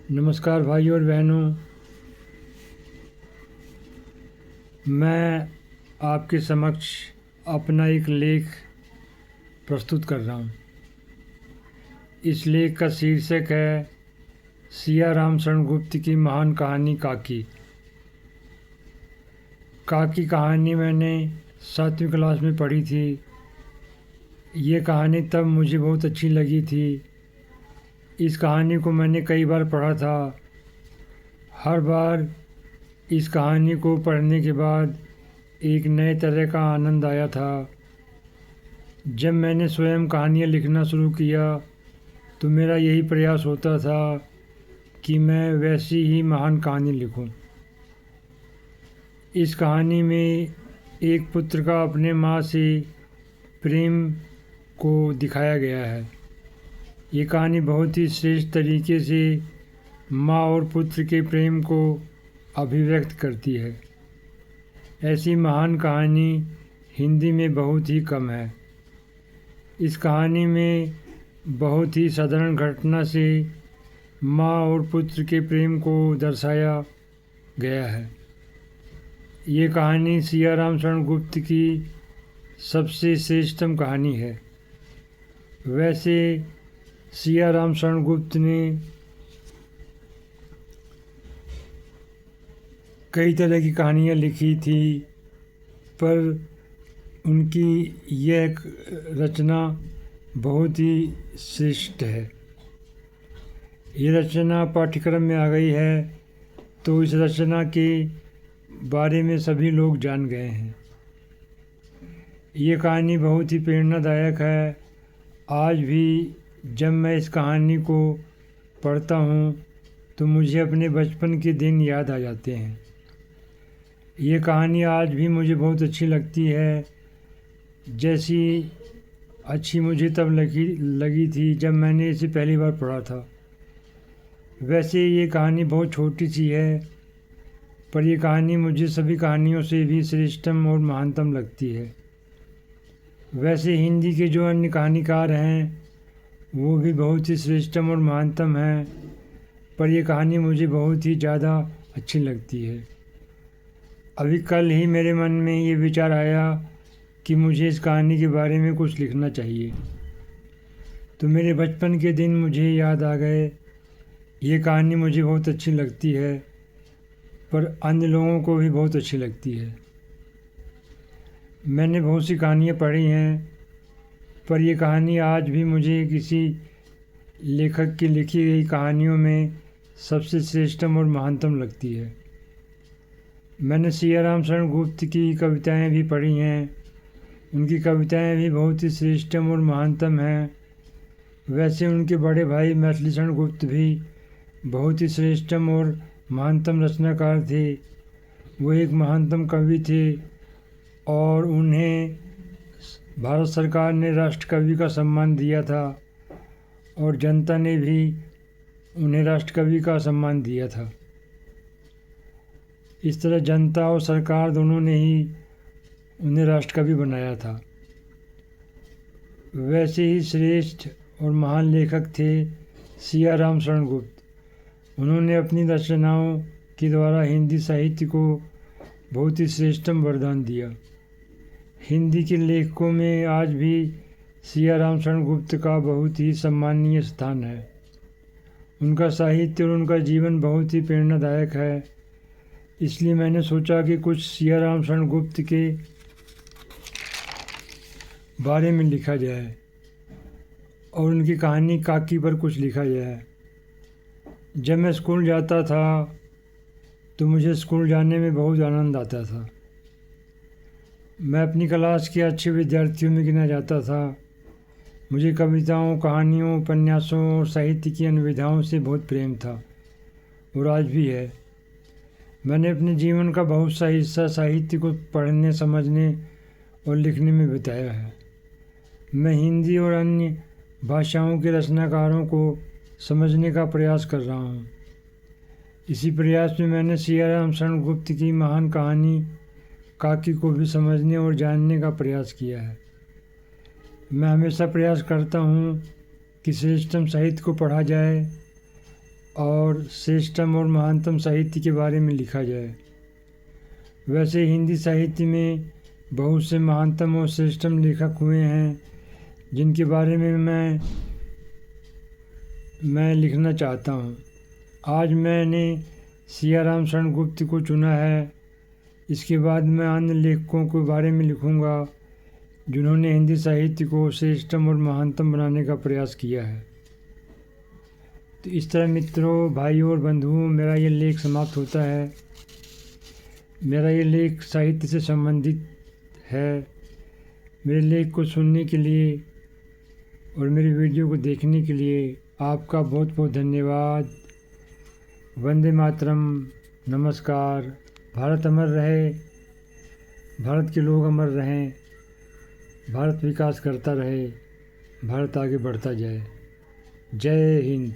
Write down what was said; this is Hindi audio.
नमस्कार भाइयों और बहनों। मैं आपके समक्ष अपना एक लेख प्रस्तुत कर रहा हूँ। इस लेख का शीर्षक है सिया राम शरण गुप्त की महान कहानी काकी। काकी कहानी मैंने 7वीं क्लास में पढ़ी थी। ये कहानी तब मुझे बहुत अच्छी लगी थी। इस कहानी को मैंने कई बार पढ़ा था। हर बार इस कहानी को पढ़ने के बाद एक नए तरह का आनंद आया था। जब मैंने स्वयं कहानियाँ लिखना शुरू किया तो मेरा यही प्रयास होता था कि मैं वैसी ही महान कहानी लिखूं। इस कहानी में एक पुत्र का अपने माँ से प्रेम को दिखाया गया है। ये कहानी बहुत ही श्रेष्ठ तरीके से माँ और पुत्र के प्रेम को अभिव्यक्त करती है। ऐसी महान कहानी हिंदी में बहुत ही कम है। इस कहानी में बहुत ही साधारण घटना से माँ और पुत्र के प्रेम को दर्शाया गया है। ये कहानी सिया राम शरण गुप्त की सबसे श्रेष्ठतम कहानी है। वैसे सिया राम शरण गुप्त ने कई तरह की कहानियाँ लिखी थी, पर उनकी यह रचना बहुत ही श्रेष्ठ है। ये रचना पाठ्यक्रम में आ गई है तो इस रचना के बारे में सभी लोग जान गए हैं। ये कहानी बहुत ही प्रेरणादायक है। आज भी जब मैं इस कहानी को पढ़ता हूँ तो मुझे अपने बचपन के दिन याद आ जाते हैं। ये कहानी आज भी मुझे बहुत अच्छी लगती है, जैसी अच्छी मुझे तब लगी थी जब मैंने इसे पहली बार पढ़ा था। वैसे ये कहानी बहुत छोटी सी है, पर यह कहानी मुझे सभी कहानियों से भी श्रेष्ठतम और महानतम लगती है। वैसे हिंदी के जो अन्य कहानीकार हैं वो भी बहुत ही श्रेष्ठतम और महानतम हैं, पर यह कहानी मुझे बहुत ही ज़्यादा अच्छी लगती है। अभी कल ही मेरे मन में ये विचार आया कि मुझे इस कहानी के बारे में कुछ लिखना चाहिए, तो मेरे बचपन के दिन मुझे याद आ गए। ये कहानी मुझे बहुत अच्छी लगती है, पर अन्य लोगों को भी बहुत अच्छी लगती है। मैंने बहुत सी कहानियाँ पढ़ी हैं, पर यह कहानी आज भी मुझे किसी लेखक की लिखी गई कहानियों में सबसे श्रेष्ठतम और महानतम लगती है। मैंने सिया राम शरण गुप्त की कविताएं भी पढ़ी हैं। उनकी कविताएं भी बहुत ही श्रेष्ठतम और महानतम हैं। वैसे उनके बड़े भाई मैथिली शरण गुप्त भी बहुत ही श्रेष्ठतम और महानतम रचनाकार थे। वो एक महानतम कवि थे और उन्हें भारत सरकार ने राष्ट्र कवि का सम्मान दिया था और जनता ने भी उन्हें राष्ट्र कवि का सम्मान दिया था। इस तरह जनता और सरकार दोनों ने ही उन्हें राष्ट्र कवि बनाया था। वैसे ही श्रेष्ठ और महान लेखक थे सिया राम शरण गुप्त। उन्होंने अपनी रचनाओं के द्वारा हिंदी साहित्य को बहुत ही श्रेष्ठतम वरदान दिया। हिंदी के लेखकों में आज भी सिया राम शरण गुप्त का बहुत ही सम्मानीय स्थान है। उनका साहित्य और उनका जीवन बहुत ही प्रेरणादायक है। इसलिए मैंने सोचा कि कुछ सिया राम शरण गुप्त के बारे में लिखा जाए और उनकी कहानी काकी पर कुछ लिखा जाए। जब मैं स्कूल जाता था तो मुझे स्कूल जाने में बहुत आनंद आता था। मैं अपनी क्लास के अच्छे विद्यार्थियों में गिना जाता था। मुझे कविताओं, कहानियों, उपन्यासों और साहित्य की अन्य विधाओं से बहुत प्रेम था और आज भी है। मैंने अपने जीवन का बहुत सा हिस्सा साहित्य को पढ़ने, समझने और लिखने में बिताया है। मैं हिंदी और अन्य भाषाओं के रचनाकारों को समझने का प्रयास कर रहा हूँ। इसी प्रयास में मैंने सिया राम शरण गुप्त की महान कहानी काकी को भी समझने और जानने का प्रयास किया है। मैं हमेशा प्रयास करता हूँ कि श्रेष्ठतम साहित्य को पढ़ा जाए और श्रेष्ठतम और महानतम साहित्य के बारे में लिखा जाए। वैसे हिंदी साहित्य में बहुत से महानतम और श्रेष्ठतम लेखक हुए हैं जिनके बारे में मैं लिखना चाहता हूँ। आज मैंने सियाराम शरण गुप्त को चुना है। इसके बाद मैं अन्य लेखकों के बारे में लिखूँगा जिन्होंने हिंदी साहित्य को श्रेष्ठतम और महानतम बनाने का प्रयास किया है। तो इस तरह मित्रों, भाइयों और बंधुओं, मेरा ये लेख समाप्त होता है। मेरा ये लेख साहित्य से संबंधित है। मेरे लेख को सुनने के लिए और मेरे वीडियो को देखने के लिए आपका बहुत बहुत धन्यवाद। वंदे मातरम। नमस्कार। भारत अमर रहे, भारत के लोग अमर रहें, भारत विकास करता रहे, भारत आगे बढ़ता जाए। जय हिंद।